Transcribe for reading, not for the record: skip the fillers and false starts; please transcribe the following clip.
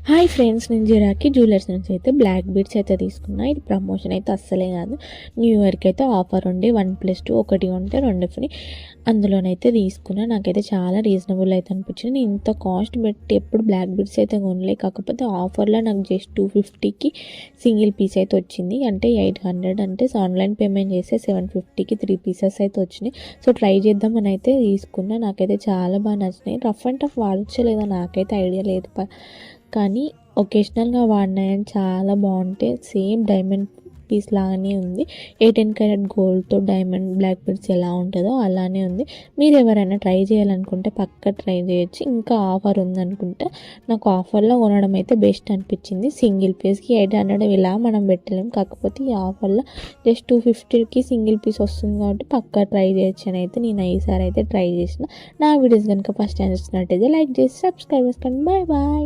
Hi friends, నేను జిరాకి jewellers నుంచి అయితే బ్లాక్ బీడ్స్ అయితే తీసుకున్నా. ఇది ప్రమోషన్ అయితే అస్సలే కాదు. న్యూ ఇయర్కి అయితే ఆఫర్ ఉండి 1+2 ఒకటి ఉంటే 2 ఫ్రీ. అందులోనైతే తీసుకున్నా. నాకైతే చాలా రీజనబుల్ అయితే అనిపించింది. నేను ఇంత కాస్ట్ పెట్టి ఎప్పుడు బ్లాక్ బీడ్స్ అయితే కొనలే. కాకపోతే ఆఫర్లో నాకు జస్ట్ 250కి సింగిల్ పీస్ అయితే వచ్చింది. అంటే 800 అంటే ఆన్లైన్ పేమెంట్ చేస్తే 750కి 3 పీసెస్ అయితే వచ్చినాయి. సో ట్రై చేద్దామని అయితే తీసుకున్నా. నాకైతే చాలా బాగా నచ్చినాయి. రఫ్ అండ్ టఫ్ వాడచ్చో లేదో నాకైతే ఐడియా లేదు, కానీ ఒకేషనల్గా వాడినాయని చాలా బాగుంటాయి. సేమ్ డైమండ్ పీస్ లాగానే ఉంది. 18 క్యారెట్ గోల్డ్తో డైమండ్ బ్లాక్ బీడ్స్ ఎలా ఉంటుందో అలానే ఉంది. మీరు ఎవరైనా ట్రై చేయాలనుకుంటే పక్క ట్రై చేయొచ్చు. ఇంకా ఆఫర్ ఉందనుకుంటే నాకు ఆఫర్లో కొనడం అయితే బెస్ట్ అనిపించింది. సింగిల్ పీస్కి 800 ఇలా మనం పెట్టలేం. కాకపోతే ఈ ఆఫర్లో జస్ట్ 250కి సింగిల్ పీస్ వస్తుంది కాబట్టి పక్కా ట్రై చేయొచ్చు అని అయితే నేను ఈసారి అయితే ట్రై చేసిన. నా వీడియోస్ కనుక ఫస్ట్ టైం చూసినట్టయితే లైక్ చేసి సబ్స్క్రైబ్ చేసుకోండి. Bye bye.